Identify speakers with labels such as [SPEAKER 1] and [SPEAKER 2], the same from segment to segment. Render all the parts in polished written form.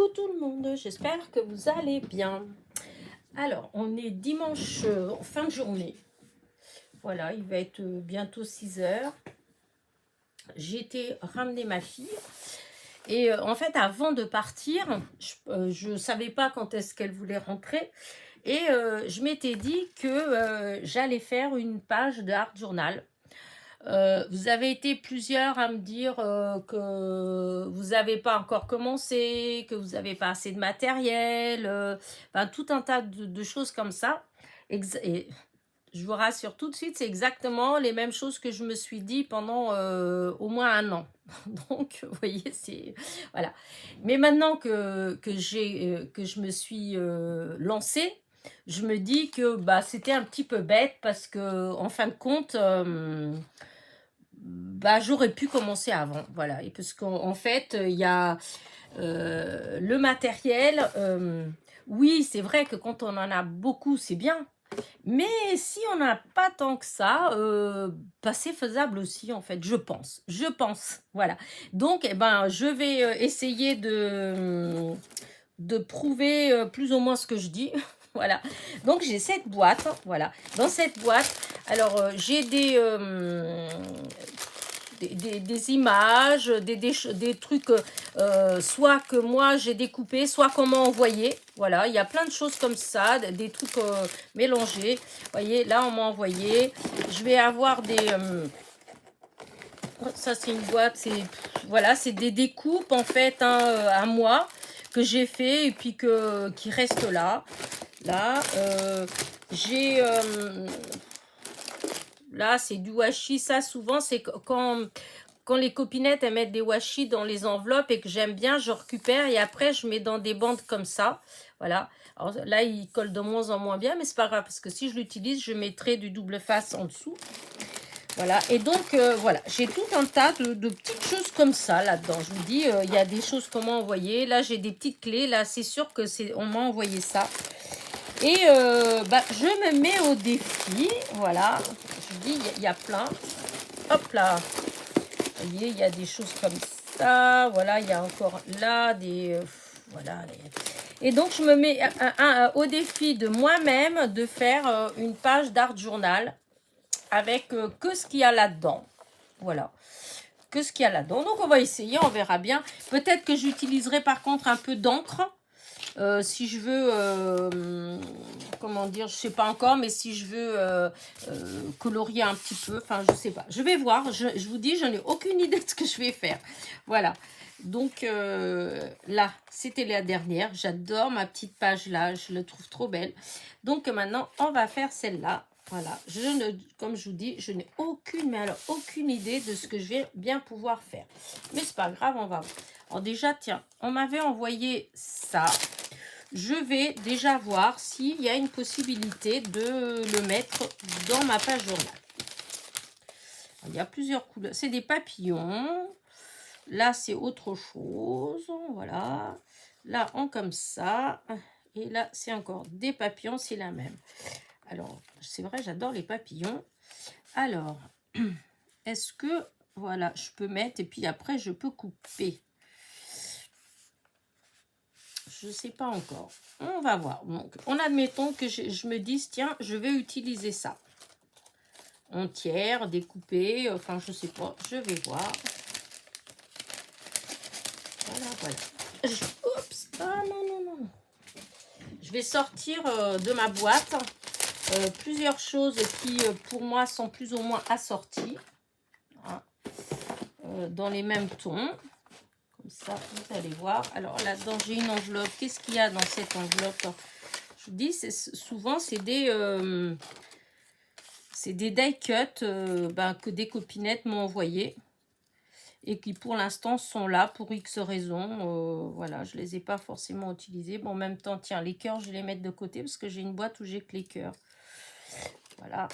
[SPEAKER 1] Coucou tout le monde, j'espère que vous allez bien. Alors, on est dimanche fin de journée. Voilà, il va être bientôt 6 heures. J'ai été ramener ma fille. Et en fait, avant de partir, je ne savais pas quand est-ce qu'elle voulait rentrer. Et je m'étais dit que j'allais faire une page de Art Journal. Vous avez été plusieurs à me dire que vous n'avez pas encore commencé, que vous n'avez pas assez de matériel, enfin, tout un tas de choses comme ça. Et je vous rassure tout de suite, c'est exactement les mêmes choses que je me suis dit pendant au moins un an. Donc, vous voyez, c'est... Voilà. Mais maintenant que je me suis lancée, je me dis que bah, c'était un petit peu bête parce que, en fin de compte... bah, j'aurais pu commencer avant, voilà. Et parce qu'en fait, il y a le matériel. Oui, c'est vrai que quand on en a beaucoup, c'est bien. Mais si on n'a pas tant que ça, bah, c'est faisable aussi, en fait, je pense. Je pense, voilà. Donc, eh ben, je vais essayer de prouver plus ou moins ce que je dis. Voilà. Donc, j'ai cette boîte, voilà. Dans cette boîte, alors, j'ai des images, des trucs, soit que moi j'ai découpé, soit qu'on m'a envoyé. Voilà, il y a plein de choses comme ça, des trucs mélangés. Vous voyez, là on m'a envoyé. Je vais avoir des... ça c'est une boîte, c'est... Voilà, c'est des découpes en fait hein, à moi que j'ai fait et puis qui restent là. Là, j'ai... là, c'est du washi. Ça, souvent, c'est quand les copinettes, elles mettent des washi dans les enveloppes et que j'aime bien, je récupère et après, je mets dans des bandes comme ça. Voilà. Alors là, il colle de moins en moins bien, mais c'est pas grave parce que si je l'utilise, je mettrai du double face en dessous. Voilà. Et donc, voilà. J'ai tout un tas de petites choses comme ça là-dedans. Je vous dis, il y a des choses qu'on m'a envoyées. Là, j'ai des petites clés. Là, c'est sûr que on m'a envoyé ça. Et bah, je me mets au défi. Voilà. Je vous dis, il y a plein. Hop là. Vous voyez, il y a des choses comme ça. Voilà, il y a encore là des... voilà. Et donc, je me mets au défi de moi-même de faire une page d'art journal avec que ce qu'il y a là-dedans. Voilà. Que ce qu'il y a là-dedans. Donc, on va essayer, on verra bien. Peut-être que j'utiliserai par contre un peu d'encre. Si je veux, comment dire, je sais pas encore, mais si je veux colorier un petit peu, enfin je sais pas, je vais voir, je vous dis, je n'ai aucune idée de ce que je vais faire, voilà. Donc là, c'était la dernière, j'adore ma petite page là, je la trouve trop belle. Donc maintenant, on va faire celle-là, voilà. Comme je vous dis, je n'ai aucune, mais alors aucune idée de ce que je vais bien pouvoir faire, mais c'est pas grave, on va voir. Alors déjà, tiens, on m'avait envoyé ça. Je vais déjà voir s'il y a une possibilité de le mettre dans ma page journal. Il y a plusieurs couleurs. C'est des papillons. Là, c'est autre chose. Voilà. Là, on comme ça. Et là, c'est encore des papillons. C'est la même. Alors, c'est vrai, j'adore les papillons. Alors, est-ce que... Voilà, je peux mettre et puis après, je peux couper. Je ne sais pas encore. On va voir. Donc, en admettant que je me dise, tiens, je vais utiliser ça. Entière, découpée, enfin, je ne sais pas. Je vais voir. Voilà, voilà. Oups. Ah, non, non, non. Je vais sortir de ma boîte plusieurs choses qui, pour moi, sont plus ou moins assorties. Hein, dans les mêmes tons. Comme ça, vous allez voir. Alors, là-dedans, j'ai une enveloppe. Qu'est-ce qu'il y a dans cette enveloppe ? Je vous dis, souvent, c'est des die cut que des copinettes m'ont envoyé et qui, pour l'instant, sont là pour X raisons. Voilà, je ne les ai pas forcément utilisés. Bon, en même temps, tiens, les cœurs, je vais les mettre de côté parce que j'ai une boîte où j'ai que les cœurs. Voilà.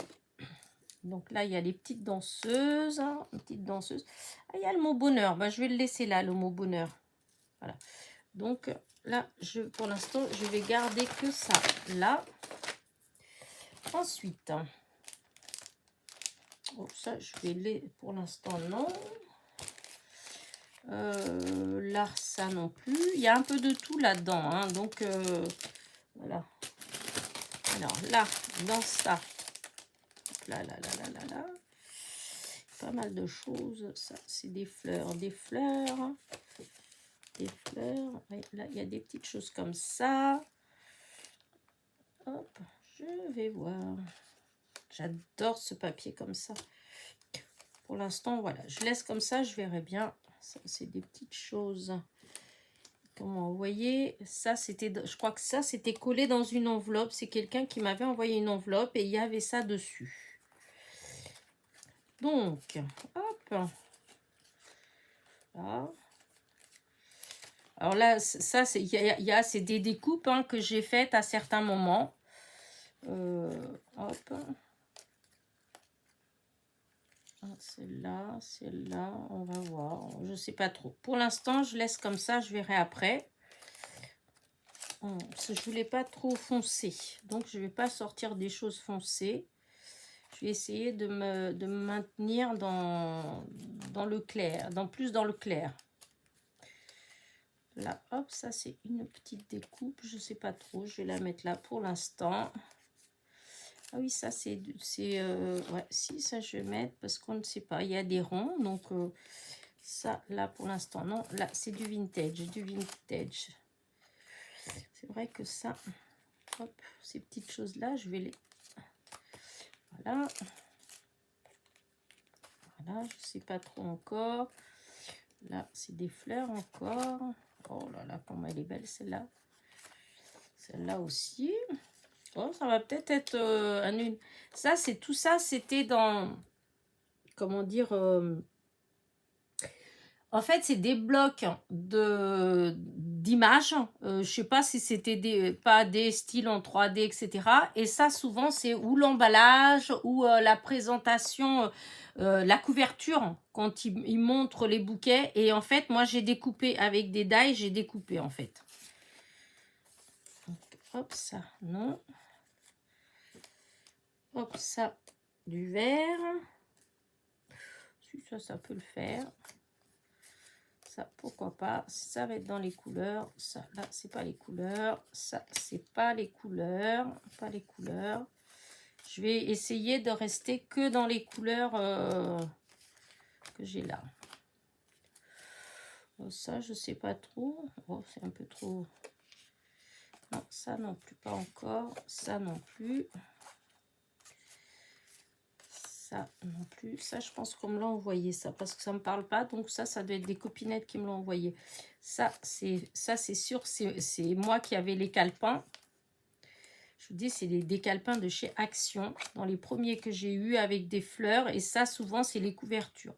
[SPEAKER 1] Donc là, il y a les petites danseuses. Hein, une petite danseuse. Ah, il y a le mot bonheur. Ben, je vais le laisser là, le mot bonheur. Voilà. Donc là, pour l'instant, je vais garder que ça là. Ensuite, oh, ça, je vais les... Pour l'instant, non. Là, ça non plus. Il y a un peu de tout là-dedans, hein, donc voilà. Alors là, dans ça, là, là, là, là, là, là, pas mal de choses. Ça, c'est des fleurs, des fleurs, des fleurs. Ouais, là, il y a des petites choses comme ça. Hop, je vais voir. J'adore ce papier comme ça. Pour l'instant, voilà, je laisse comme ça, je verrai bien. Ça, c'est des petites choses. Comment vous voyez, ça c'était, je crois que ça c'était collé dans une enveloppe. C'est quelqu'un qui m'avait envoyé une enveloppe et il y avait ça dessus. Donc, hop. Là. Alors là, ça, c'est des découpes hein, que j'ai faites à certains moments. Hop. Celle-là, on va voir. Je sais pas trop. Pour l'instant, je laisse comme ça, je verrai après. Parce que je voulais pas trop foncer. Donc, je vais pas sortir des choses foncées. Je vais essayer de me maintenir dans le clair, plus dans le clair. Là, hop, ça c'est une petite découpe. Je sais pas trop. Je vais la mettre là pour l'instant. Ah oui, ça c'est ouais, si ça je vais mettre parce qu'on ne sait pas. Il y a des ronds, donc ça là pour l'instant non. Là c'est du vintage, C'est vrai que ça, hop, ces petites choses là, je vais les, voilà, voilà, je sais pas trop encore. Là c'est des fleurs encore. Oh là là, comment elle est belle celle-là. Celle-là aussi. Oh, ça va peut-être être, une. Ça c'est tout ça, c'était dans, comment dire. En fait, c'est des blocs d'images. Je sais pas si c'était pas des styles en 3D, etc. Et ça, souvent, c'est ou l'emballage ou la présentation, la couverture, quand ils montrent les bouquets. Et en fait, moi, j'ai découpé avec des die, j'ai découpé, en fait. Donc, hop, ça, non. Hop, ça, du vert. Si ça peut le faire. Ça, pourquoi pas. Ça va être dans les couleurs. Ça, là, c'est pas les couleurs. Ça, c'est pas les couleurs. Pas les couleurs. Je vais essayer de rester que dans les couleurs que j'ai là. Ça, je sais pas trop. Oh, c'est un peu trop. Non, ça non plus, pas encore. Ça non plus. Ça non plus. Ça, je pense qu'on me l'a envoyé, ça, parce que ça me parle pas. Donc ça doit être des copinettes qui me l'ont envoyé. Ça, c'est sûr, c'est moi qui avais les calepins. Je vous dis, c'est des calepins de chez Action. Dans les premiers que j'ai eu avec des fleurs. Et ça, souvent, c'est les couvertures.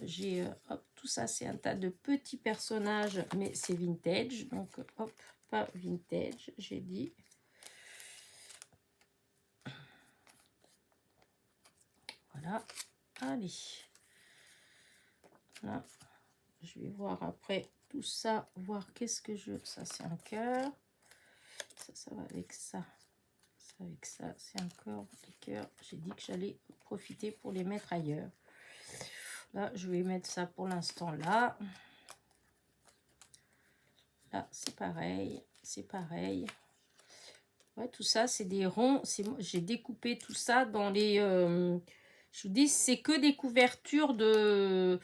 [SPEAKER 1] J'ai, hop, tout ça, c'est un tas de petits personnages, mais c'est vintage. Donc, hop, pas vintage, j'ai dit. Voilà. Allez. Là, je vais voir après tout ça, voir qu'est-ce que je... Ça, c'est un cœur. Ça va avec ça. Ça avec ça, c'est encore des cœurs. J'ai dit que j'allais profiter pour les mettre ailleurs. Là, je vais mettre ça pour l'instant là. Là, c'est pareil. C'est pareil. Ouais, tout ça, c'est des ronds. J'ai découpé tout ça dans les... je vous dis, c'est que des couvertures de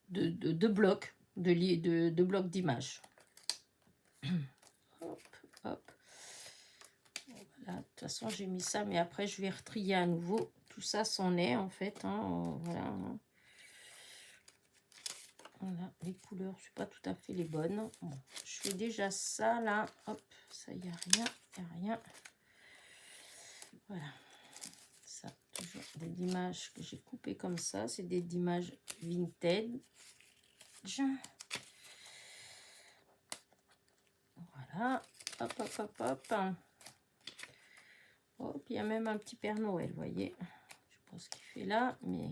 [SPEAKER 1] blocs, de blocs d'images. Hop, hop. Voilà, de toute façon, j'ai mis ça, mais après, je vais retrier à nouveau. Tout ça, c'en est, en fait. Hein, voilà. Voilà, les couleurs, je ne suis pas tout à fait les bonnes. Bon, je fais déjà ça, là. Hop, ça, il n'y a rien, il n'y a rien. Voilà. Ça, toujours des images que j'ai coupées comme ça. C'est des images vintage. Voilà. Hop, hop, hop, hop. Hop, il y a même un petit Père Noël, vous voyez. Je sais pas ce qu'il fait là, mais...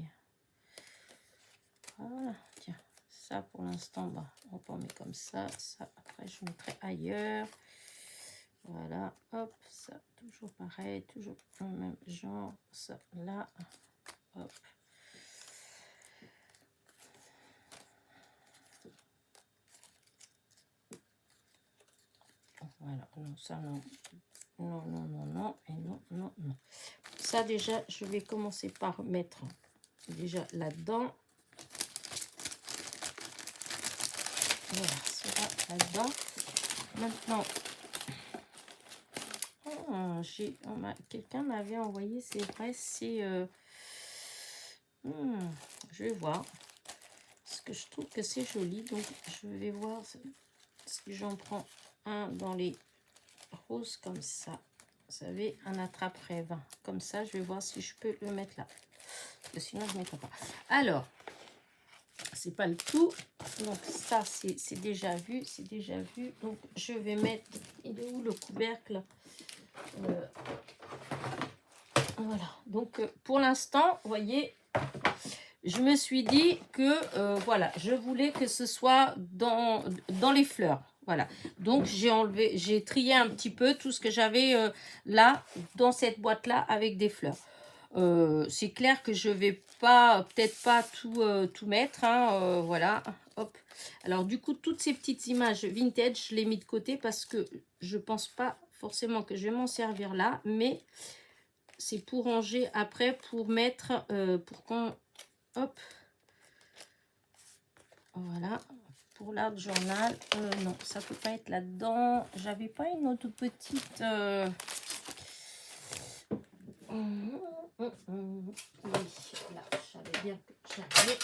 [SPEAKER 1] Voilà, tiens. Ça, pour l'instant, bah, on met comme ça. Ça, après, je mettrai ailleurs. Voilà, hop, ça, toujours pareil, toujours le même genre. Ça, là, hop. Voilà, non, ça non. Non, non, non, non, et non, non, non. Ça déjà, je vais commencer par mettre déjà là-dedans. Voilà, cela là-dedans. Maintenant, quelqu'un m'avait envoyé, c'est vrai, c'est... je vais voir. Parce que je trouve que c'est joli, donc je vais voir si j'en prends un dans les roses comme ça. Vous savez, un attrape-rêve. Comme ça, je vais voir si je peux le mettre là. Parce que sinon, je ne mettrai pas. Alors, c'est pas le tout. Donc, ça, c'est déjà vu. C'est déjà vu. Donc, je vais mettre... Il est où le couvercle? Voilà. Donc, pour l'instant, vous voyez, je me suis dit que, voilà, je voulais que ce soit dans les fleurs. Voilà, donc j'ai trié un petit peu tout ce que j'avais là, dans cette boîte-là, avec des fleurs. C'est clair que je vais pas, peut-être pas tout mettre, hein, voilà, hop. Alors du coup, toutes ces petites images vintage, je les ai mis de côté parce que je pense pas forcément que je vais m'en servir là, mais c'est pour ranger après, pour mettre, pour qu'on, hop, voilà. Pour l'art journal, non, ça peut pas être là-dedans. J'avais pas une autre petite... Oui, là, j'avais bien que j'avais.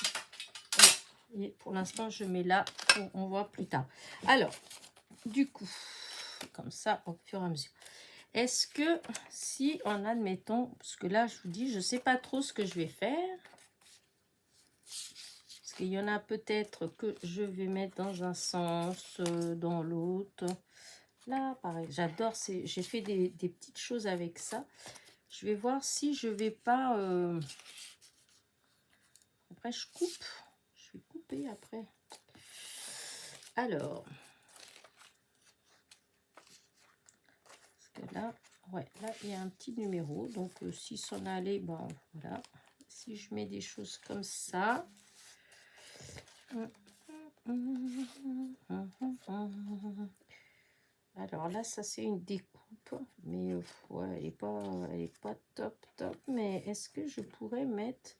[SPEAKER 1] Et pour l'instant, je mets là, on voit plus tard. Alors, du coup, comme ça, au fur et à mesure. Est-ce que si, en admettant, parce que là, je vous dis, je sais pas trop ce que je vais faire. Parce qu'il y en a peut-être que je vais mettre dans un sens, dans l'autre. Là, pareil, j'adore, j'ai fait des petites choses avec ça. Je vais voir si je vais pas... Après, je coupe. Je vais couper après. Alors. Parce que là, ouais, là, il y a un petit numéro. Donc, si s'en allait, ben voilà. Si je mets des choses comme ça... Alors là, ça c'est une découpe, mais ouais, elle est pas top top. Mais est-ce que je pourrais mettre,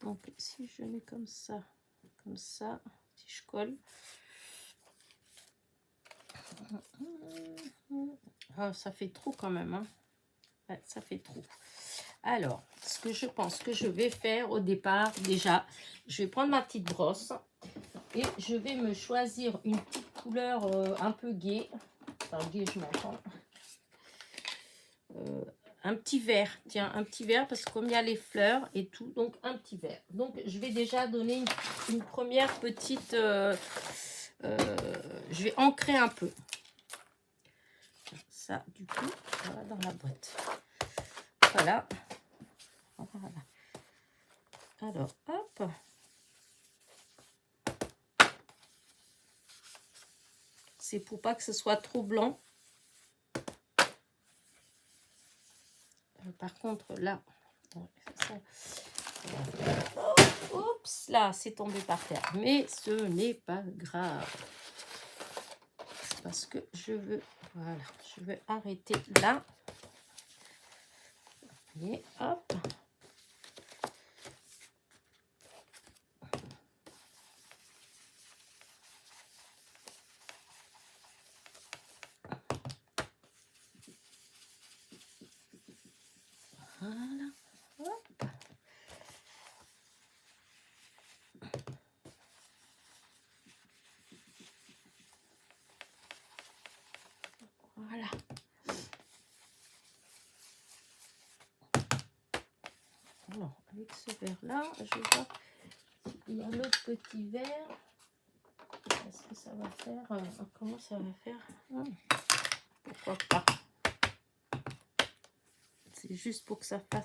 [SPEAKER 1] donc si je mets comme ça, si je colle, ah, ça fait trop quand même, hein. Ouais, ça fait trop. Alors, ce que je pense que je vais faire au départ, déjà, je vais prendre ma petite brosse et je vais me choisir une petite couleur un peu gaie. Enfin, gaie, je m'entends. Un petit vert, tiens, un petit vert, parce que comme il y a les fleurs et tout, donc un petit vert. Donc, je vais déjà donner une première petite... je vais ancrer un peu. Ça, du coup, voilà, dans la boîte. Voilà. Voilà. Alors, hop. C'est pour pas que ce soit trop blanc. Par contre, là... Oh, oups, là, c'est tombé par terre. Mais ce n'est pas grave. C'est parce que je veux... Voilà, je veux arrêter là. Et hop. Voilà. Hop. Voilà. Alors, avec ce verre-là, je vais voir s'il y a l'autre petit verre. Est-ce que ça va faire... comment ça va faire? Pourquoi pas? C'est juste pour que ça fasse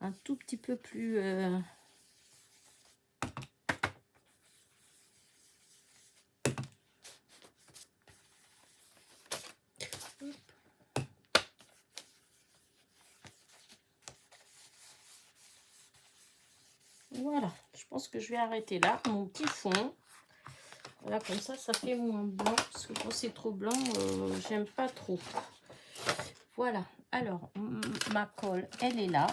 [SPEAKER 1] un tout petit peu plus... Voilà, je pense que je vais arrêter là mon petit fond. Voilà, comme ça fait moins blanc. Parce que quand c'est trop blanc, j'aime pas trop. Voilà. Alors, ma colle, elle est là.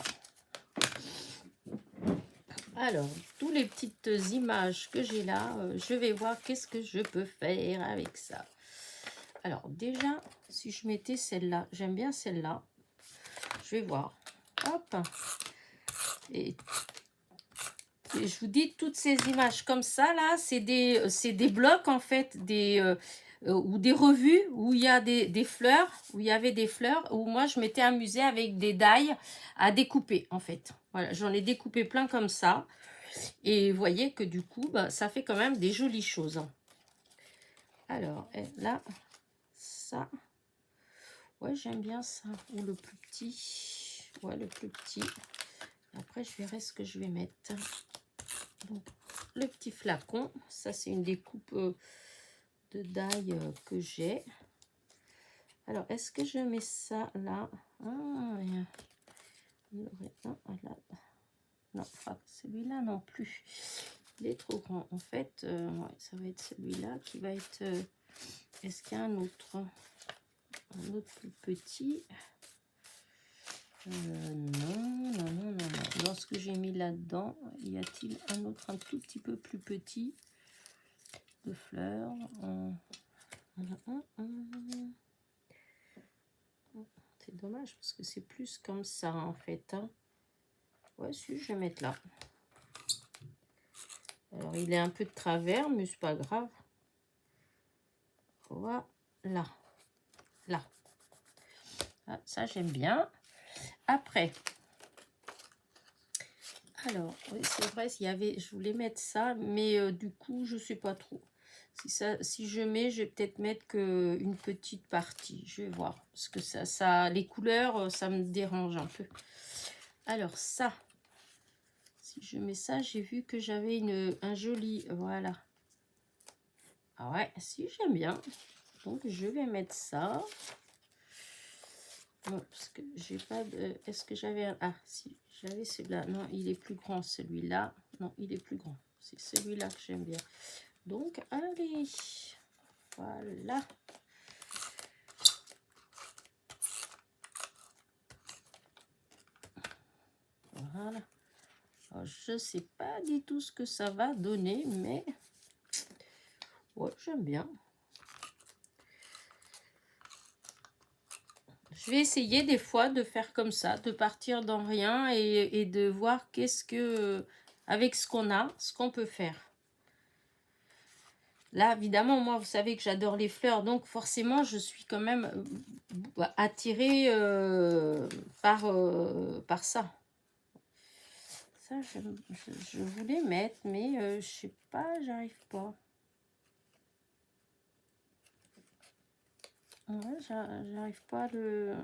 [SPEAKER 1] Alors, toutes les petites images que j'ai là, je vais voir qu'est-ce que je peux faire avec ça. Alors, déjà, si je mettais celle-là, j'aime bien celle-là. Je vais voir. Hop. Et je vous dis, toutes ces images comme ça, là, c'est des blocs, en fait, ou des revues où il y a des fleurs, où il y avait des fleurs, où moi, je m'étais amusée avec des die à découper, en fait. Voilà, j'en ai découpé plein comme ça. Et vous voyez que du coup, bah, ça fait quand même des jolies choses. Alors, là, ça. Ouais, j'aime bien ça. Ou le plus petit. Ouais, le plus petit. Après, je verrai ce que je vais mettre. Donc, le petit flacon. Ça, c'est une découpe de die que j'ai. Alors, est-ce que je mets ça là? Ah, il y aurait un là. Non, pas celui-là non plus. Il est trop grand. En fait, ouais, ça va être celui-là qui va être... est-ce qu'il y a un autre plus petit? Non. Dans ce que j'ai mis là-dedans, y a-t-il un autre un tout petit peu plus petit de fleurs? C'est dommage parce que c'est plus comme ça en fait. Hein. Ouais, si, je vais mettre là. Alors, il est un peu de travers, mais c'est pas grave. Voilà. Là. Ah, ça, j'aime bien. Après, alors, oui, c'est vrai, je voulais mettre ça, mais du coup, je sais pas trop. Si je mets, je vais peut-être mettre qu'une petite partie. Je vais voir. Parce que les couleurs, ça me dérange un peu. Alors, ça. Si je mets ça, j'ai vu que j'avais un joli... Voilà. Ah ouais, si, j'aime bien. Donc, je vais mettre ça. Non, parce que j'ai pas de... Est-ce que j'avais un... Ah, si, j'avais celui-là. Non, il est plus grand, celui-là. Non, il est plus grand. C'est celui-là que j'aime bien. Donc, allez. Voilà. Voilà. Alors, je sais pas du tout ce que ça va donner, mais... Ouais, j'aime bien. Je vais essayer des fois de faire comme ça, de partir dans rien et de voir qu'est-ce que, avec ce qu'on a, ce qu'on peut faire. Là, évidemment, moi, vous savez que j'adore les fleurs, donc forcément, je suis quand même attirée par ça. Ça, je voulais mettre, mais je sais pas, j'arrive pas. Ouais, j'arrive pas à le...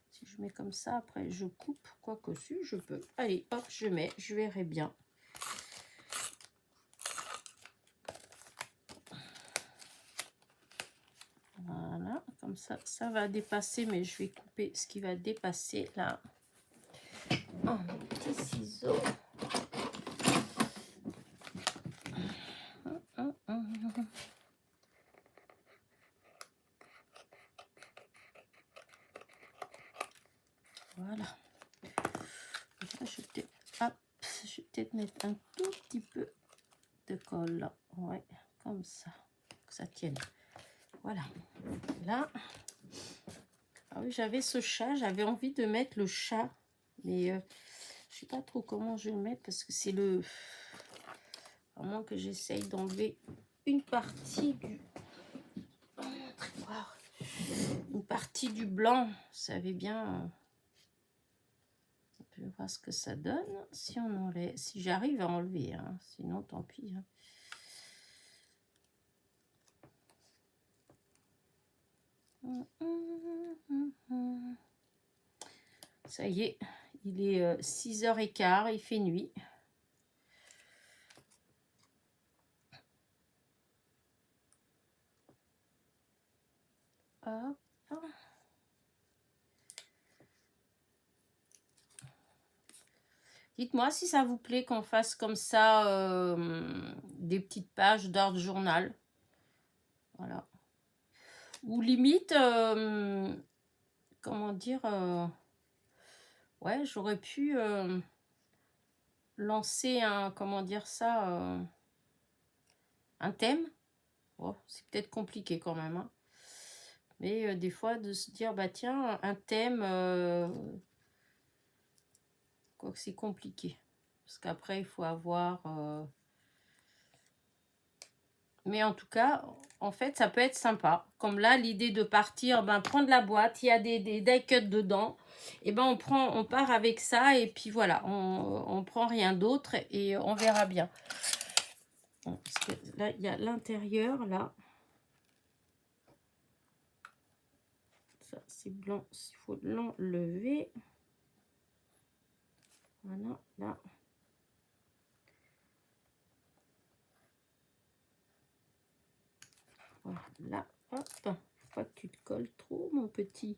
[SPEAKER 1] Si je mets comme ça, après je coupe, quoi que si, je peux. Allez, hop, je mets, je verrai bien. Voilà, comme ça, ça va dépasser, mais je vais couper ce qui va dépasser là. Oh, mes petits ciseaux. Voilà. Je vais peut-être mettre un tout petit peu de colle là. Ouais, comme ça. Que ça tienne. Voilà. Là. Ah oui, j'avais ce chat. J'avais envie de mettre le chat. Mais je sais pas trop comment je vais le mettre parce que c'est le... À moins que j'essaye d'enlever une partie du... Une partie du blanc. Vous savez bien... Je vais voir ce que ça donne si on enlève, si j'arrive à enlever, hein. Sinon tant pis. Hein. Ça y est, il est 6h15, il fait nuit. Hop. Dites-moi si ça vous plaît qu'on fasse comme ça des petites pages d'art journal. Voilà. Ou limite, comment dire, ouais, j'aurais pu lancer un, comment dire ça, un thème. Oh, c'est peut-être compliqué quand même, hein. Mais des fois, de se dire, bah tiens, un thème, quoique c'est compliqué. Parce qu'après, il faut avoir... Mais en tout cas, en fait, ça peut être sympa. Comme là, l'idée de partir, ben, prendre la boîte, il y a des die cuts dedans. Et ben, on part avec ça et puis voilà, on prend rien d'autre et on verra bien. Bon, parce que là, il y a l'intérieur, là. Ça, c'est blanc, il faut l'enlever. Voilà, là. Voilà, hop. Faut pas que tu te colles trop, mon petit.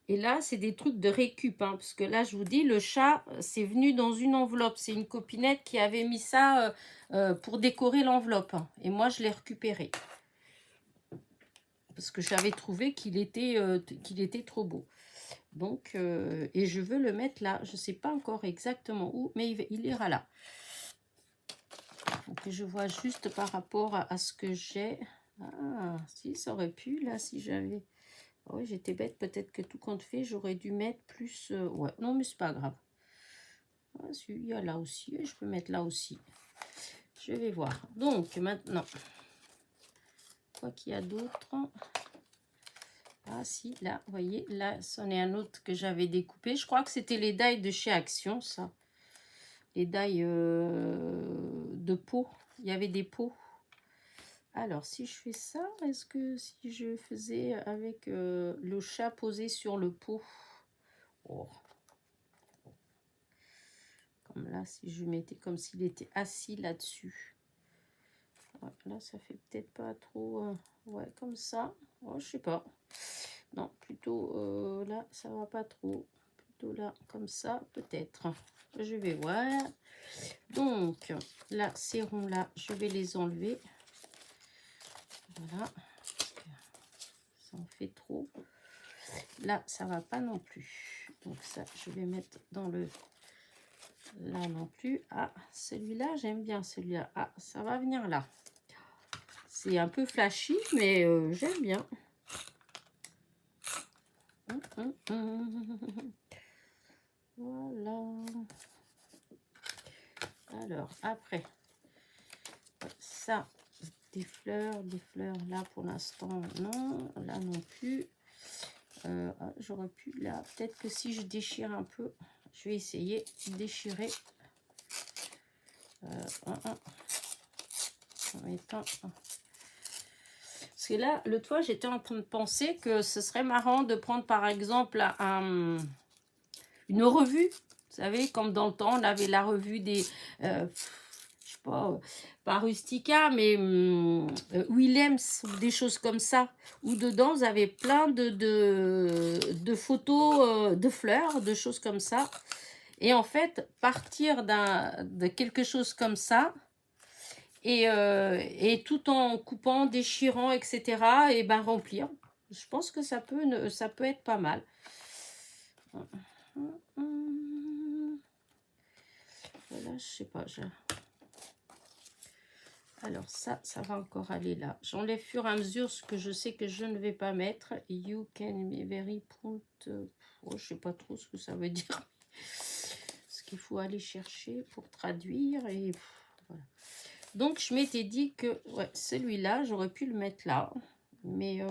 [SPEAKER 1] Et là, c'est des trucs de récup, hein, parce que là, je vous dis, le chat, c'est venu dans une enveloppe. C'est une copinette qui avait mis ça pour décorer l'enveloppe. Et moi, je l'ai récupéré. Parce que j'avais trouvé qu'il était trop beau. Donc, et je veux le mettre là. Je ne sais pas encore exactement où, mais il ira là. Donc, je vois juste par rapport à ce que j'ai. Ah, si, ça aurait pu, là, si j'avais... Oui, j'étais bête, peut-être que tout compte fait, j'aurais dû mettre plus... ouais, non, mais c'est pas grave. Ah, il y a là aussi, et je peux mettre là aussi. Je vais voir. Donc, maintenant, quoi qu'il y a d'autre. Ah, si, là, vous voyez, là, c'en est un autre que j'avais découpé. Je crois que c'était les die de chez Action, ça. Les die de peau. Il y avait des peaux. Alors, si je fais ça, est-ce que si je faisais avec le chat posé sur le pot? Oh. Comme là, si je mettais comme s'il était assis là-dessus. Ouais, là, ça fait peut-être pas trop... ouais, comme ça. Oh, je sais pas. Non, plutôt là, ça va pas trop. Plutôt là, comme ça, peut-être. Je vais voir. Donc, là, ces ronds-là, je vais les enlever. Voilà. Ça en fait trop. Là, ça va pas non plus. Donc ça, je vais mettre dans le... Là non plus. Ah, celui-là, j'aime bien celui-là. Ah, ça va venir là. C'est un peu flashy, mais j'aime bien. Voilà. Alors, après, ça, des fleurs, là pour l'instant, non. Là non plus. J'aurais pu, là, peut-être que si je déchire un peu, je vais essayer de déchirer. En mettant... Parce que là, le toit, j'étais en train de penser que ce serait marrant de prendre par exemple une revue. Vous savez, comme dans le temps, on avait la revue des... je sais pas Rustica, mais Willems, ou des choses comme ça. Où dedans, vous avez plein de photos de fleurs, de choses comme ça. Et en fait, partir de quelque chose comme ça... Et tout en coupant, déchirant, etc. et ben remplir. Je pense que ça peut être pas mal. Voilà, je sais pas. Alors ça va encore aller là. J'enlève fur et à mesure ce que je sais que je ne vais pas mettre. You can be very prompt. Oh, je sais pas trop ce que ça veut dire. Ce qu'il faut aller chercher pour traduire et voilà. Donc, je m'étais dit que ouais, celui-là, j'aurais pu le mettre là. Mais...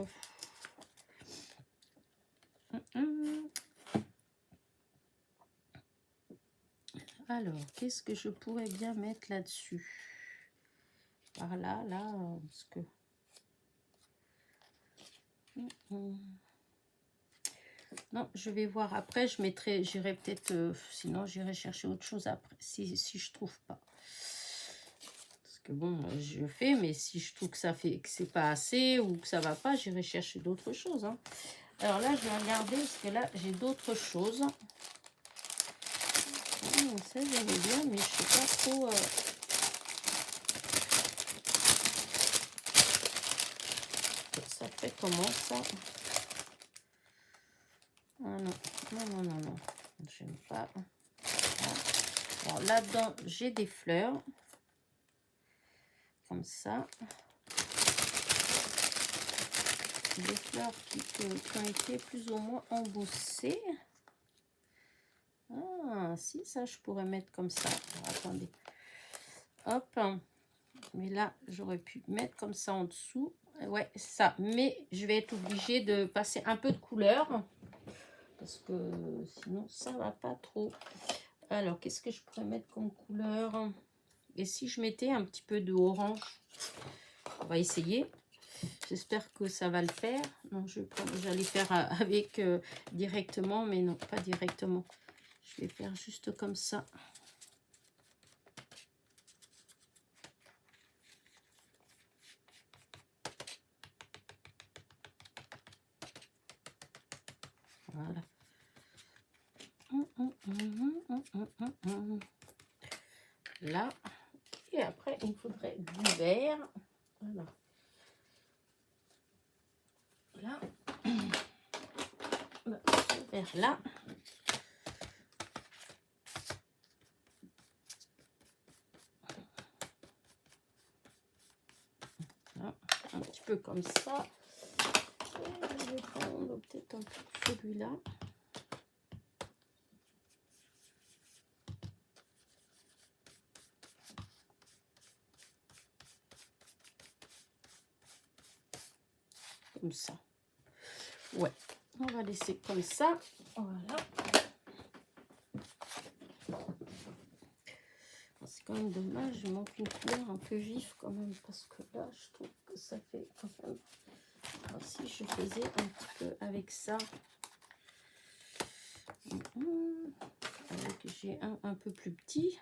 [SPEAKER 1] Alors, qu'est-ce que je pourrais bien mettre là-dessus? Par là, là, parce que... Non, je vais voir après. J'irai peut-être... sinon, j'irai chercher autre chose après, si je trouve pas. Que bon, je fais, mais si je trouve que c'est pas assez ou que ça va pas, j'irai chercher d'autres choses. Hein. Alors là, je vais regarder parce que là, j'ai d'autres choses. Ça, j'aimais bien, mais je sais pas trop. ça fait comment ça? Ah non, non, non, non, non. J'aime pas. Voilà. Alors là-dedans, j'ai des fleurs. Comme ça. Des fleurs qui ont été plus ou moins embossées. Ah, si, ça, je pourrais mettre comme ça. Alors, attendez. Hop. Mais là, j'aurais pu mettre comme ça en dessous. Ouais, c'est ça. Mais je vais être obligée de passer un peu de couleur. Parce que sinon, ça va pas trop. Alors, qu'est-ce que je pourrais mettre comme couleur? Et si je mettais un petit peu de orange? On va essayer. J'espère que ça va le faire. Non, j'allais faire avec directement, mais non, pas directement. Je vais faire juste comme ça. Voilà. Là. Et après, il faudrait du vert. Voilà. Là. Ce vert là. Là. Un petit peu comme ça. Et je vais prendre peut-être un peu celui-là. Comme ça. Ouais, on va laisser comme ça. Voilà. C'est quand même dommage, il manque une couleur un peu vive quand même, parce que là, je trouve que ça fait quand même... Alors, si je faisais un petit peu avec ça, avec j'ai un peu plus petit.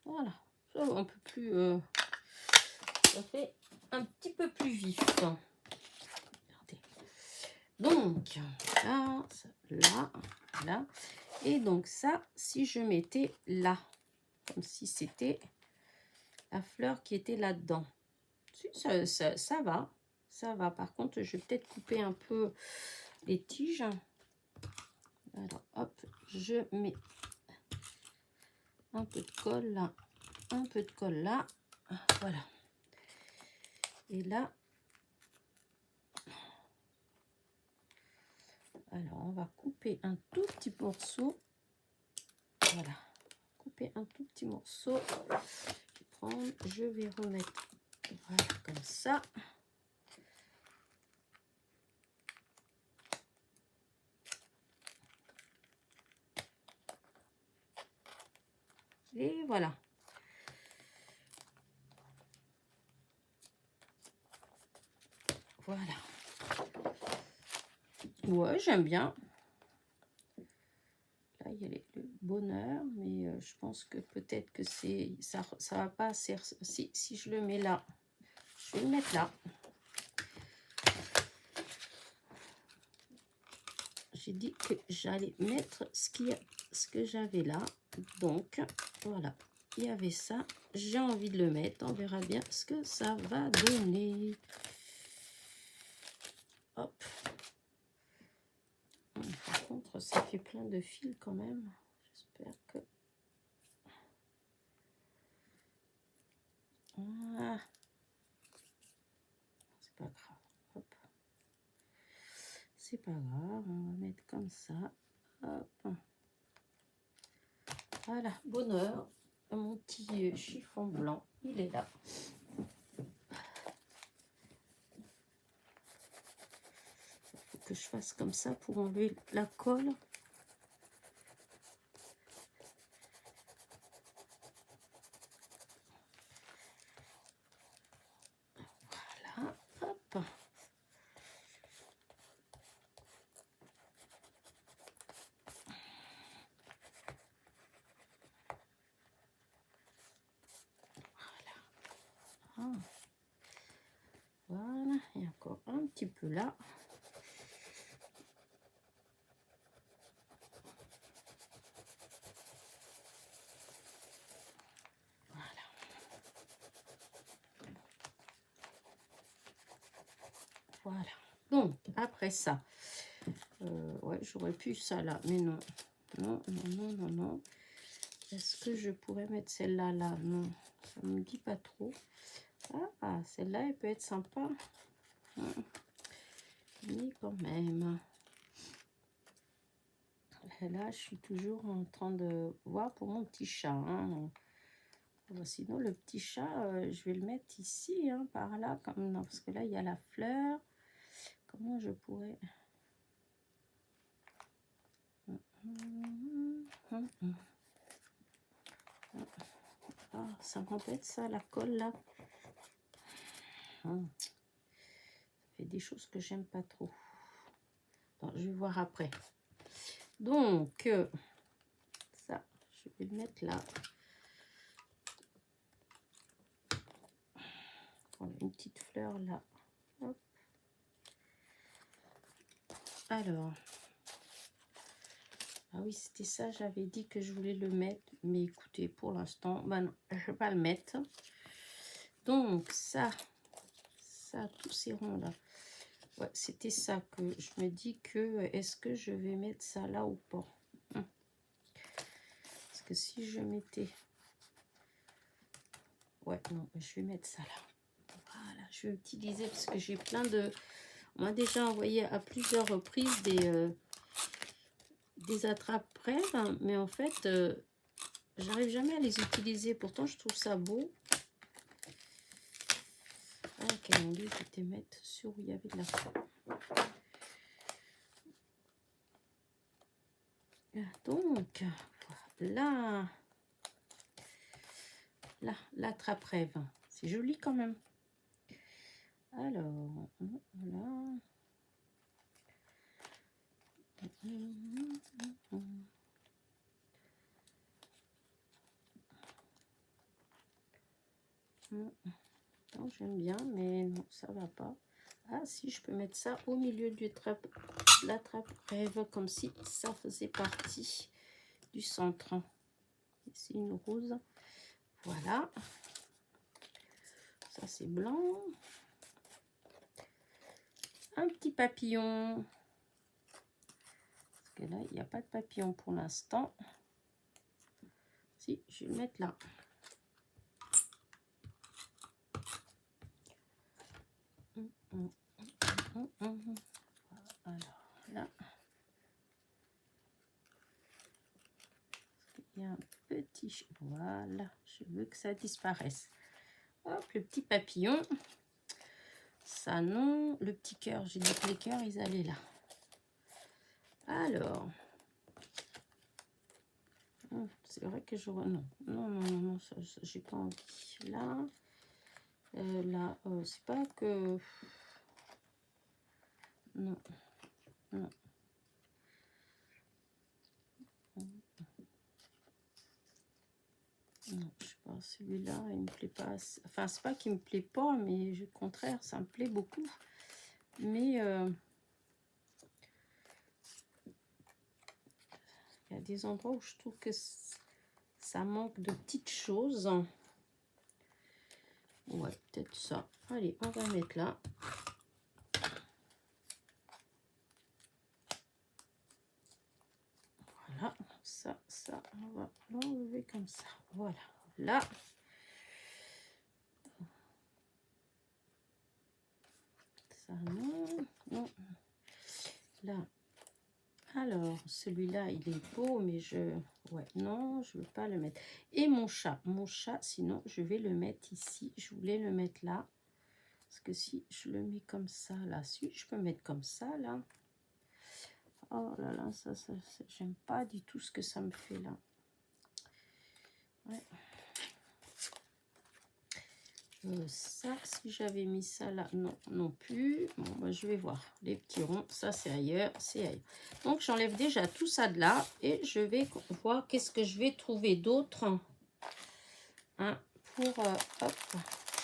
[SPEAKER 1] Voilà, ça un peu plus, ça fait un petit peu plus vif. Regardez. Donc là, là, là, et donc ça, si je mettais là, comme si c'était la fleur qui était là-dedans, ça va, ça va. Par contre, je vais peut-être couper un peu les tiges. Alors, hop, je mets un peu de colle là, un peu de colle là, voilà. Et là, alors on va couper un tout petit morceau, voilà, couper un tout petit morceau. Je vais remettre, voilà, comme ça. Et voilà. Voilà. Ouais, j'aime bien. Là, il y a le bonheur, mais je pense que peut-être que ça va pas assez. Si je le mets là, je vais le mettre là. J'ai dit que j'allais mettre ce que j'avais là. Donc, voilà. Il y avait ça. J'ai envie de le mettre. On verra bien ce que ça va donner. Hop. Par contre, ça fait plein de fils quand même. J'espère que... Ah. C'est pas grave. Hop. C'est pas grave. On va mettre comme ça. Hop. Voilà. Bonheur. Mon petit chiffon blanc, il est là. Faut que je fasse comme ça pour enlever la colle. Voilà, hop. Voilà. et encore un petit peu là. Voilà. Donc, après ça, ouais, j'aurais pu ça là, mais non. Non, non, non, non, non. Est-ce que je pourrais mettre celle-là, là? Non, ça me dit pas trop. Ah, celle-là, elle peut être sympa. Mais quand même. Et là, je suis toujours en train de voir pour mon petit chat. Hein. Sinon, le petit chat, je vais le mettre ici, hein, par là. Comme, non, parce que là, il y a la fleur. Comment je pourrais... Ah, ça m'embête ça, la colle là. Ça fait des choses que j'aime pas trop. Bon, je vais voir après. Donc, ça, je vais le mettre là. Voilà, une petite fleur là. Hop. Alors, ah oui, c'était ça, j'avais dit que je voulais le mettre. Mais écoutez, pour l'instant, ben non, je ne vais pas le mettre. Donc, ça, tous ces ronds là. Ouais, c'était ça que je me dis que, est-ce que je vais mettre ça là ou pas? Parce que si je mettais... Ouais, non, je vais mettre ça là. Voilà, je vais utiliser parce que j'ai plein de... On m'a déjà envoyé à plusieurs reprises des attrape-rêves, hein, mais en fait, j'arrive jamais à les utiliser. Pourtant, je trouve ça beau. Ah, quel envie j'étais mettre sur où il y avait de la fleur. Donc, voilà. Là, l'attrape-rêve. C'est joli quand même. Alors, voilà. Non, j'aime bien, mais non, ça va pas. Ah, si, je peux mettre ça au milieu du l'attrape-rêve, comme si ça faisait partie du centre. Ici, une rose. Voilà. Ça, c'est blanc. Un petit papillon. Parce que là, il n'y a pas de papillon pour l'instant. Si, je vais le mettre là. Alors, là. Il y a un petit... Voilà, je veux que ça disparaisse. Hop, le petit papillon. Ça, non. Le petit cœur, j'ai dit que les cœurs, ils allaient là. Alors... C'est vrai que j'aurais... Non, non, non, non, non, ça j'ai pas envie. Là, là, c'est pas que... Non, non. Non, je sais pas, celui-là, il me plaît pas assez. Enfin, c'est pas qu'il me plaît pas, mais au contraire, ça me plaît beaucoup. Mais il y a des endroits où je trouve que ça manque de petites choses. Ouais, peut-être ça. Allez, on va mettre là. Voilà, ça, on va l'enlever comme ça. Voilà, là. Ça, non, non. Là. Alors, celui-là, il est beau, mais je... Ouais, non, je ne veux pas le mettre. Et mon chat, sinon, je vais le mettre ici. Je voulais le mettre là. Parce que si je le mets comme ça, là, si je peux mettre comme ça, là. Oh là là, ça j'aime pas du tout ce que ça me fait, là. Ouais. Ça, si j'avais mis ça là, non, non plus. Bon, bah, je vais voir. Les petits ronds, ça c'est ailleurs, c'est ailleurs. Donc, j'enlève déjà tout ça de là et je vais voir qu'est-ce que je vais trouver d'autre. Hein, pour, hop,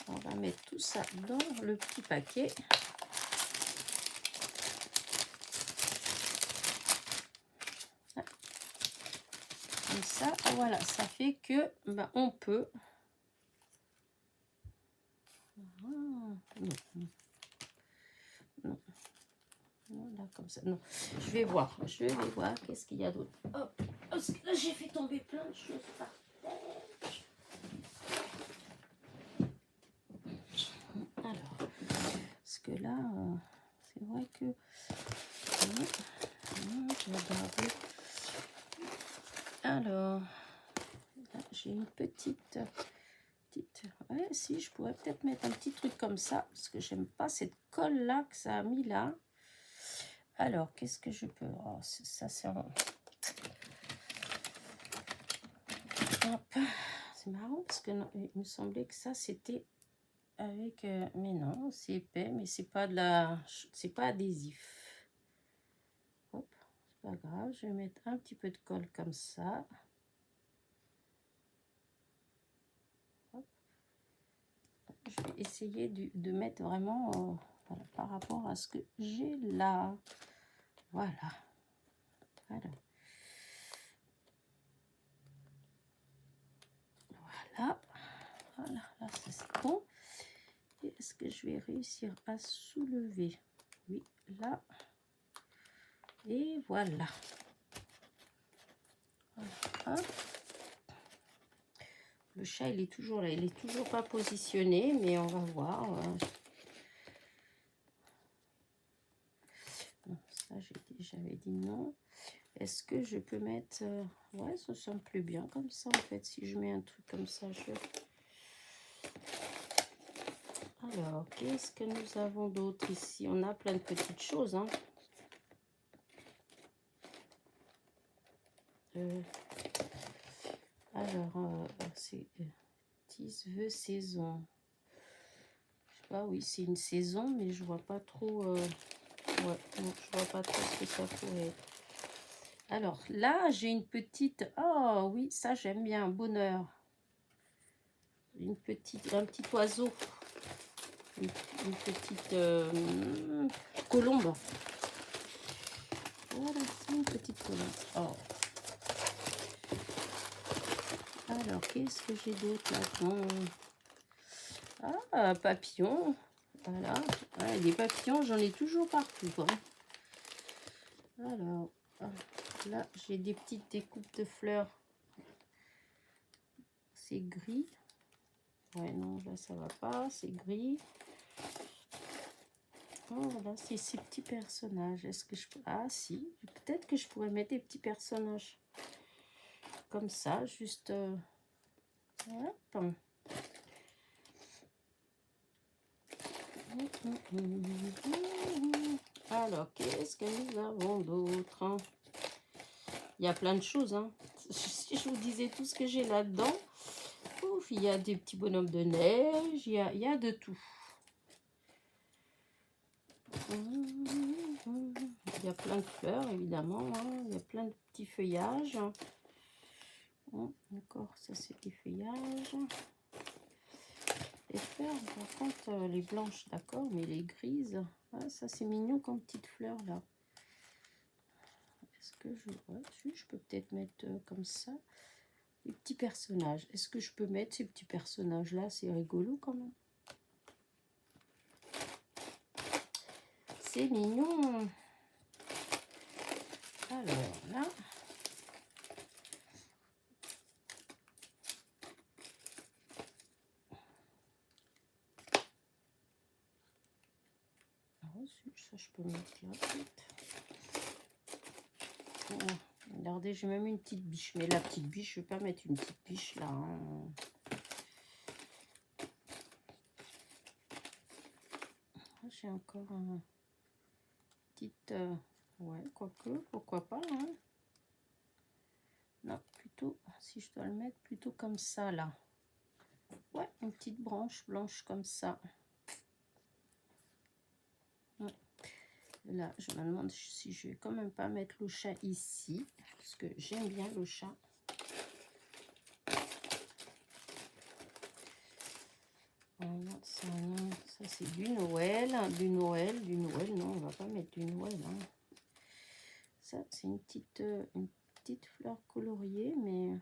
[SPEAKER 1] On va mettre tout ça dans le petit paquet. Comme ça, voilà, ça fait que ben, on peut... non, non, non, là, comme ça, non. Je vais voir qu'est-ce qu'il y a d'autre. Hop, parce que là, j'ai fait tomber plein de choses par terre. Alors, parce que là, c'est vrai que... je vais regarder. Alors, là, j'ai une petite... Ouais, si, je pourrais peut-être mettre un petit truc comme ça, parce que j'aime pas cette colle-là que ça a mis là. Alors, qu'est-ce que je peux... Oh, ça, c'est en... Hop. C'est marrant, parce que non, il me semblait que ça, c'était avec... mais non, c'est épais, mais c'est pas de la... C'est pas adhésif. Hop, c'est pas grave, je vais mettre un petit peu de colle comme ça. Je vais essayer de mettre vraiment voilà, par rapport à ce que j'ai là. Voilà. Voilà. Voilà. Voilà. Là, c'est bon. Est-ce que je vais réussir à soulever? Oui, là. Et voilà. Voilà. Le chat, il est toujours là. Il est toujours pas positionné, mais on va voir. Bon, ça, j'avais dit non. Est-ce que je peux mettre... ouais, ça semble plus bien comme ça, en fait. Si je mets un truc comme ça, je... Alors, qu'est-ce que nous avons d'autre ici? On a plein de petites choses, hein. Alors, c'est... Tisveux saison. Je sais pas, oui, c'est une saison, mais je vois pas trop... ouais, non, je vois pas trop ce que ça pourrait être. Alors, là, j'ai une petite... Oh, oui, ça, j'aime bien. Bonheur. Un petit oiseau. Une petite colombe. Voilà, c'est une petite colombe. Oh. Alors, qu'est-ce que j'ai d'autre là-dedans? Ah, papillon. Voilà. Ouais, des papillons, j'en ai toujours partout. Hein. Alors, là, j'ai des petites découpes de fleurs. C'est gris. Ouais, non, là, ça va pas. C'est gris. Oh, voilà, c'est ces petits personnages. Est-ce que je peux... Ah, si. Peut-être que je pourrais mettre des petits personnages. Comme ça, juste... Hop. Alors, qu'est-ce que nous avons d'autre? Il y a plein de choses. Hein. Si je vous disais tout ce que j'ai là-dedans, il y a des petits bonhommes de neige, il y a de tout. Il y a plein de fleurs, évidemment. Hein. Il y a plein de petits feuillages. D'accord, ça c'est des feuillages. Les fleurs, par contre, les blanches, d'accord, mais les grises, ah, ça c'est mignon comme petites fleurs là. Est-ce que je... Ouais, je peux peut-être mettre comme ça des petits personnages. Est-ce que je peux mettre ces petits personnages là? C'est rigolo quand même. C'est mignon. Alors là... Ça, je peux mettre là. Oh, regardez, j'ai même une petite biche. Mais la petite biche, je ne vais pas mettre une petite biche là. Hein. J'ai encore un petite... ouais, quoique, pourquoi pas. Hein. Non, plutôt, si je dois le mettre, plutôt comme ça là. Ouais, une petite branche blanche comme ça. Ouais. Là, je me demande si je vais quand même pas mettre le chat ici, parce que j'aime bien le chat. Voilà, c'est du Noël, du Noël, du Noël. Non, on va pas mettre du Noël. Hein. Ça, c'est une petite fleur coloriée, mais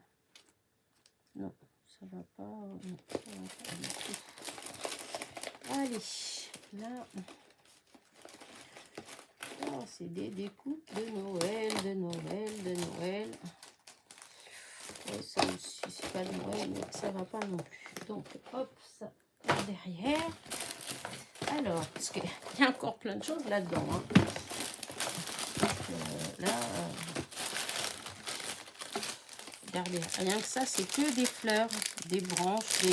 [SPEAKER 1] non, ça va pas. Non, ça va pas du tout. Allez, là, oh, c'est des découpes de Noël, de Noël, de Noël. Ouais, ça aussi, c'est pas de Noël, mais ça va pas non plus. Donc, hop, ça derrière. Alors, parce qu'il y a encore plein de choses là-dedans. Hein. Là, regardez, rien que ça, c'est que des fleurs, des branches,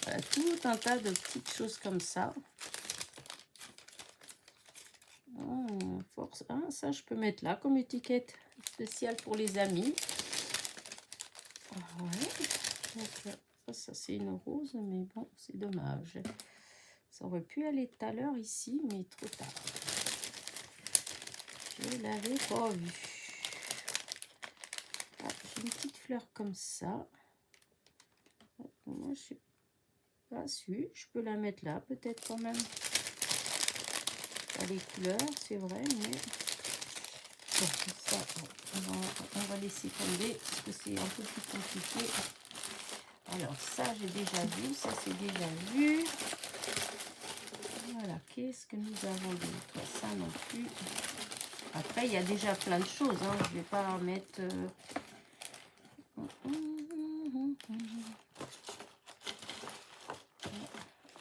[SPEAKER 1] voilà, tout un tas de petites choses comme ça. Force, hein, ça, je peux mettre là comme étiquette spéciale pour les amis. Ouais. Donc, ça c'est une rose, mais bon, c'est dommage. Ça aurait pu aller tout à l'heure ici, mais trop tard. Je ne l'avais pas vu. Ah, j'ai une petite fleur comme ça. Moi, je suis pas sûre. Je peux la mettre là, peut-être quand même. Pas les couleurs, c'est vrai, mais bon, ça, on va laisser tomber parce que c'est un peu plus compliqué. Alors, ça, j'ai déjà vu. Ça, c'est déjà vu. Voilà, qu'est-ce que nous avons d'autre? Ça non plus. Après, il y a déjà plein de choses. Hein. Je ne vais pas en mettre...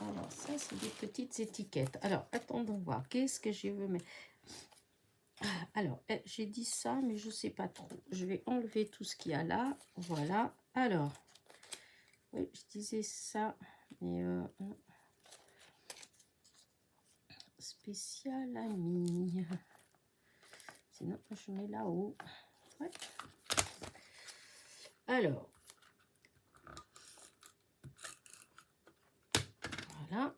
[SPEAKER 1] Alors, ça, c'est des petites étiquettes. Alors, attendons voir. Qu'est-ce que je veux mettre? Alors, j'ai dit ça, mais je ne sais pas trop. Je vais enlever tout ce qu'il y a là. Voilà. Alors, oui, je disais ça, mais... spécial ami. Sinon, je mets là-haut. Ouais. Alors, voilà.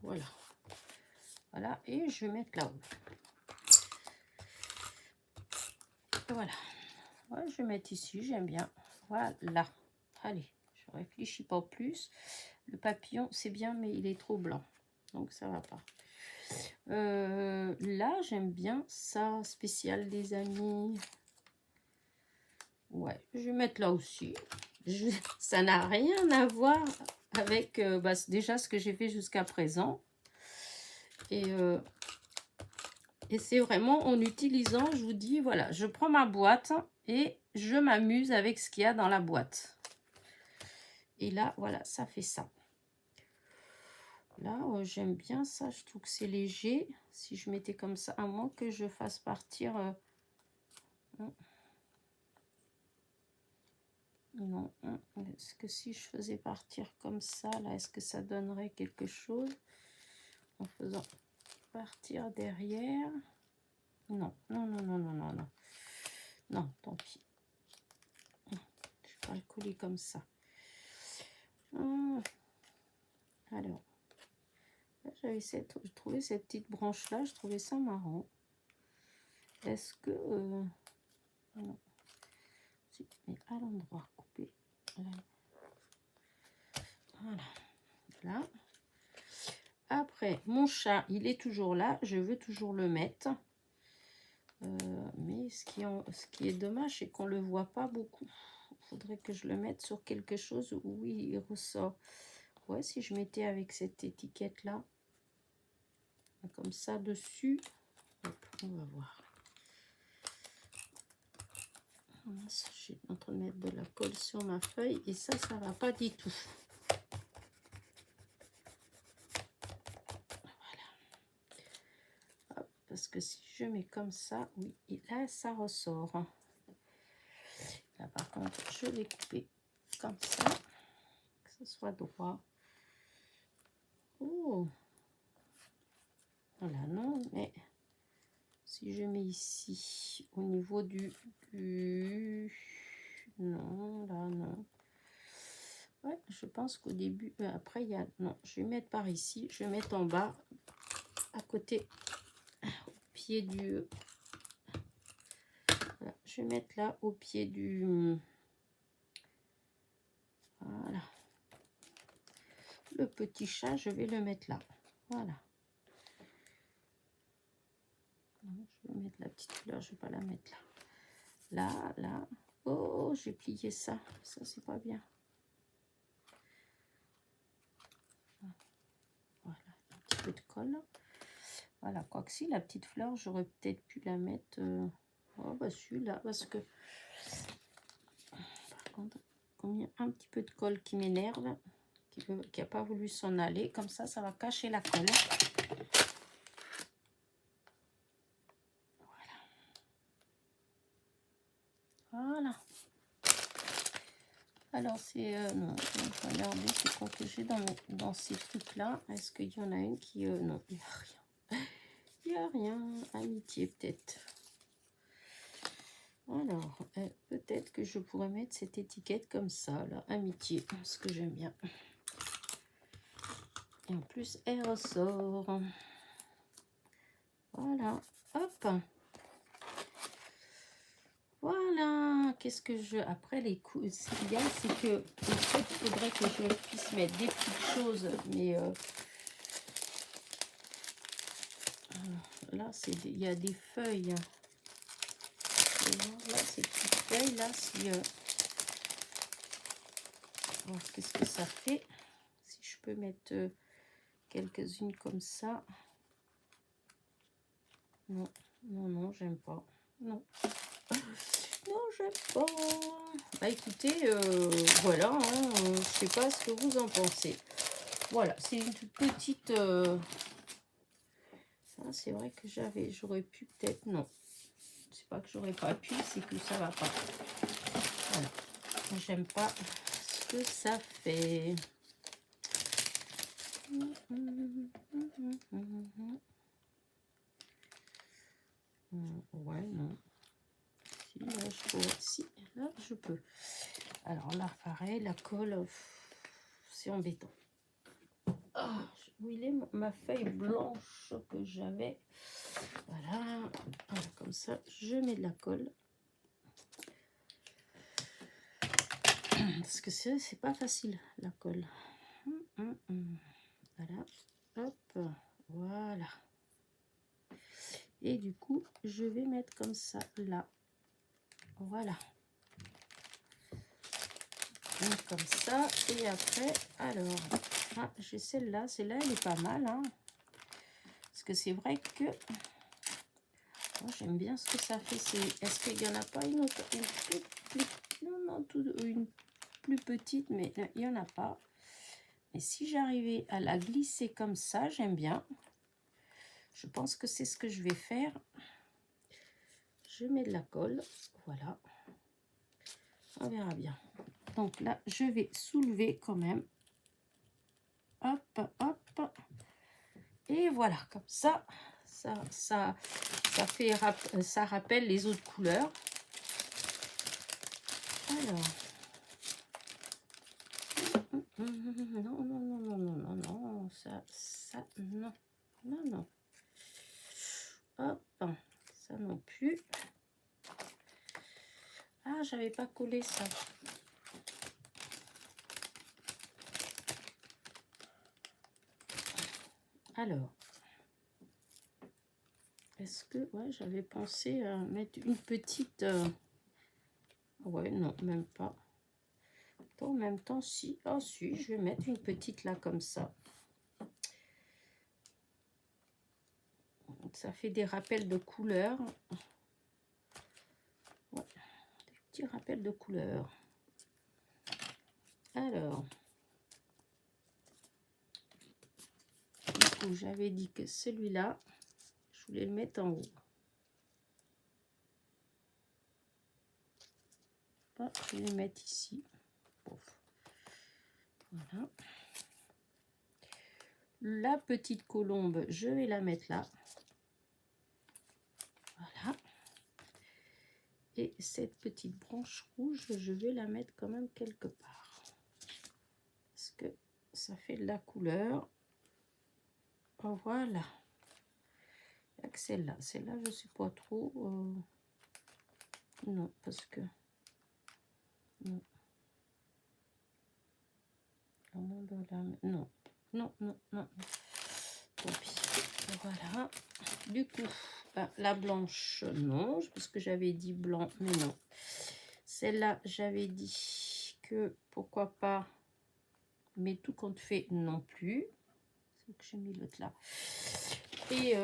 [SPEAKER 1] Voilà. Voilà, et je vais mettre là-haut. Voilà. Ouais, je vais mettre ici, j'aime bien. Voilà. Allez, je réfléchis pas plus. Le papillon, c'est bien, mais il est trop blanc. Donc, ça va pas. Là, j'aime bien ça, spécial des amis. Ouais, je vais mettre là aussi. Ça n'a rien à voir avec déjà ce que j'ai fait jusqu'à présent. Et c'est vraiment en utilisant, je vous dis, voilà, je prends ma boîte et je m'amuse avec ce qu'il y a dans la boîte. Et là, voilà, ça fait ça. Là, j'aime bien ça, je trouve que c'est léger. Si je mettais comme ça, à moins que je fasse partir... non, est-ce que si je faisais partir comme ça, là, est-ce que ça donnerait quelque chose en faisant partir derrière? Non, non, non, non, non, non, non. Non, tant pis. Je vais pas le coller comme ça. Alors, j'avais trouvé cette petite branche là, je trouvais ça marrant. Est-ce que non, si, mais à l'endroit coupé. Voilà. Là. Après, mon chat, il est toujours là. Je veux toujours le mettre. Mais ce qui est dommage, c'est qu'on ne le voit pas beaucoup. Il faudrait que je le mette sur quelque chose où oui, il ressort. Ouais, si je mettais avec cette étiquette-là, comme ça dessus. Hop, on va voir. Je suis en train de mettre de la colle sur ma feuille et ça ne va pas du tout. Voilà. Hop, parce que si je mets comme ça, oui, et là, ça ressort. Là, par contre, je l'ai coupé comme ça, que ce soit droit. Oh, voilà, non, mais si je mets ici, au niveau du... Non, là, non. Ouais, je pense qu'au début, après, il y a... Non, je vais mettre par ici. Je vais mettre en bas, à côté, au pied du... Voilà, je vais mettre là, au pied du... Voilà. Le petit chat, je vais le mettre là. Voilà. Non, je vais mettre la petite fleur, je ne vais pas la mettre là. Là, là. Oh, j'ai plié ça. Ça, c'est pas bien. Voilà, un petit peu de colle. Voilà, quoique si, la petite fleur, j'aurais peut-être pu la mettre... Oh, bah celui-là, parce que... Par contre, comme il y a un petit peu de colle qui m'énerve, qui n'a pas voulu s'en aller, comme ça va cacher la colle. Voilà. Alors, c'est... non, je vais regarder c'est quoi que j'ai dans ces trucs-là. Est-ce qu'il y en a une qui... non, il n'y a rien. Il n'y a rien. Amitié, peut-être. Alors, peut-être que je pourrais mettre cette étiquette comme ça, là. Amitié, parce que j'aime bien. Et en plus, elle ressort. Voilà. Hop. Voilà, qu'est-ce que je... Après, les coups, ce qu'il y a, c'est que, en fait, il faudrait que je puisse mettre des petites choses, mais là, il y a des feuilles. Là, ces petites feuilles, là, si... qu'est-ce que ça fait? Si je peux mettre quelques-unes comme ça. Non, non, non, j'aime pas. Non. Non, j'aime pas. Bah écoutez, voilà, hein, je sais pas ce que vous en pensez. Voilà, c'est une toute petite... Ça, c'est vrai que j'aurais pu peut-être... Non, c'est pas que j'aurais pas pu, c'est que ça va pas. Voilà, j'aime pas ce que ça fait. Ouais, non. Si, là, je pourrais... Si, là, je peux. Alors là, pareil, la colle, c'est embêtant. Oh, où il est ma feuille blanche que j'avais? Voilà. Voilà, comme ça, je mets de la colle. Parce que c'est pas facile, la colle. Voilà. Hop. Voilà. Et du coup, je vais mettre comme ça, là. Voilà. Comme ça. Et après, alors... Ah, j'ai celle-là. Celle-là, elle est pas mal, hein. Parce que c'est vrai que... Oh, j'aime bien ce que ça fait. Est-ce qu'il n'y en a pas une autre? Une plus petite, mais il n'y en a pas. Et si j'arrivais à la glisser comme ça, j'aime bien. Je pense que c'est ce que je vais faire. Je mets de la colle. Voilà. On verra bien. Donc là, je vais soulever quand même. Hop, hop. Et voilà, comme ça, ça rappelle les autres couleurs. Alors. Non, non, non, non, non, non, non, ça, non, non, non. Hop, ça non plus. Ah, j'avais pas collé ça. Alors, est-ce que, ouais, j'avais pensé à mettre une petite... Ouais, non, même pas. En même temps, si. Ah, si, je vais mettre une petite là, comme ça. Ça fait des rappels de couleurs. Ouais, des petits rappels de couleurs. Alors, du coup, j'avais dit que celui-là, je voulais le mettre en haut. Ah, je vais le mettre ici. Voilà. La petite colombe, je vais la mettre là. Voilà. Et cette petite branche rouge, je vais la mettre quand même quelque part. ça fait de la couleur. Voilà. Il n'y a que celle-là. Celle-là, je ne sais pas trop. Non, parce que... Non. Non, non, non, non. Tant pis. Voilà. Du coup, la blanche, non, parce que j'avais dit blanc, mais non. Celle-là, j'avais dit que pourquoi pas, mais tout compte fait non plus. C'est que j'ai mis l'autre là. Et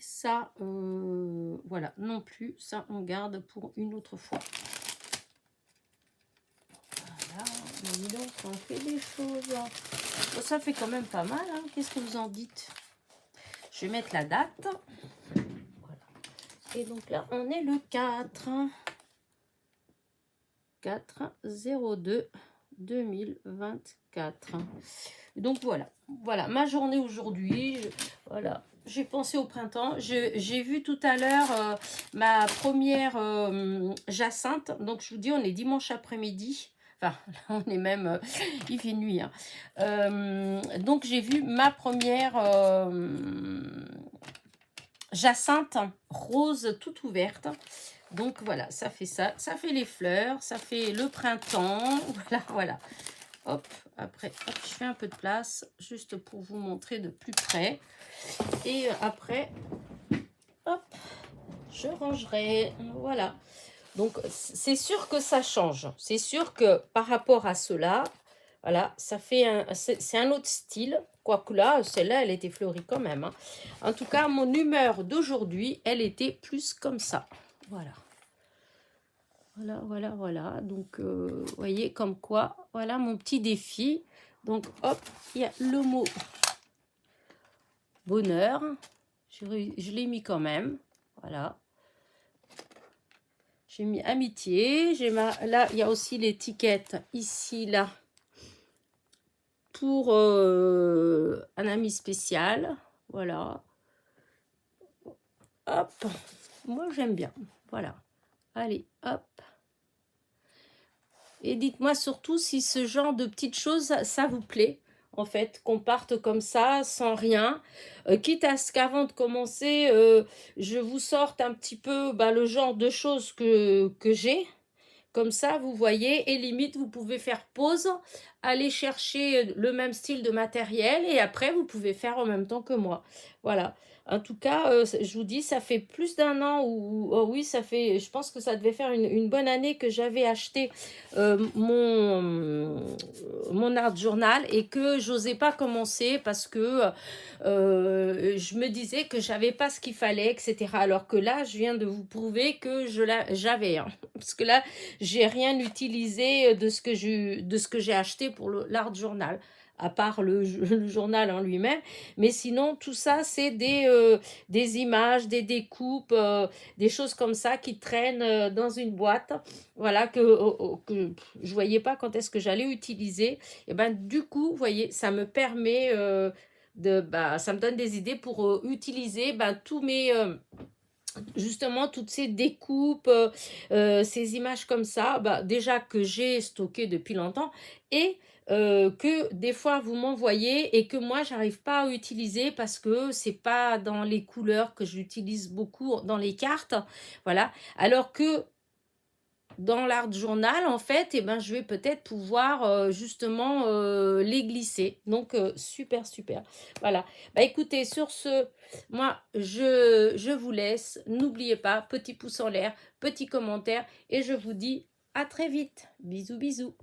[SPEAKER 1] ça, voilà, non plus. Ça, on garde pour une autre fois. Voilà, mais dis donc, on fait des choses. Bon, ça fait quand même pas mal, hein. Qu'est-ce que vous en dites? Je vais mettre la date. Voilà. Et donc là, on est le 4. 4/02/2024. Donc voilà ma journée aujourd'hui. Voilà, j'ai pensé au printemps. J'ai vu tout à l'heure ma première jacinthe. Donc je vous dis, on est dimanche après-midi. Enfin, là, on est même, il fait nuit. Hein. Donc j'ai vu ma première jacinthe rose toute ouverte. Donc voilà, ça fait ça. Ça fait les fleurs, ça fait le printemps. Voilà, voilà. Hop, après, hop, je fais un peu de place juste pour vous montrer de plus près. Et après, hop, je rangerai. Voilà. Donc c'est sûr que ça change. C'est sûr que par rapport à cela, voilà, ça fait c'est un autre style. Quoique là, celle-là, elle était fleurie quand même. Hein. En tout cas, mon humeur d'aujourd'hui, elle était plus comme ça. Voilà. Voilà, voilà, voilà. Donc, vous voyez, comme quoi, voilà mon petit défi. Donc, hop, il y a le mot bonheur. Je l'ai mis quand même. Voilà. J'ai mis amitié. Là, il y a aussi l'étiquette ici, là, pour un ami spécial. Voilà. Hop. Moi, j'aime bien. Voilà. Allez, hop. Et dites-moi surtout si ce genre de petites choses, ça vous plaît. En fait, qu'on parte comme ça, sans rien. Quitte à ce qu'avant de commencer, je vous sorte un petit peu le genre de choses que j'ai. Comme ça, vous voyez, et limite, vous pouvez faire pause, aller chercher le même style de matériel, et après, vous pouvez faire en même temps que moi. Voilà. En tout cas, je vous dis, ça fait plus d'un an, ou oh oui, ça fait, je pense que ça devait faire une bonne année que j'avais acheté mon art journal, et que j'osais pas commencer parce que je me disais que j'avais pas ce qu'il fallait, etc. Alors que là, je viens de vous prouver que j'avais. Hein. Parce que là, j'ai rien utilisé de ce que j'ai acheté pour l'art journal, à part le journal en lui-même. Mais sinon, tout ça, c'est des images, des découpes, des choses comme ça qui traînent dans une boîte. Voilà, que je voyais pas quand est-ce que j'allais utiliser. Et ben du coup, vous voyez, ça me permet ça me donne des idées pour utiliser tous mes... justement toutes ces découpes, ces images comme ça, déjà que j'ai stocké depuis longtemps, et que des fois vous m'envoyez et que moi j'arrive pas à utiliser parce que c'est pas dans les couleurs que j'utilise beaucoup dans les cartes, voilà, alors que dans l'art journal, en fait, je vais peut-être pouvoir justement les glisser. Donc, super, super. Voilà. Écoutez, sur ce, moi, je vous laisse. N'oubliez pas, petit pouce en l'air, petit commentaire, et je vous dis à très vite. Bisous, bisous.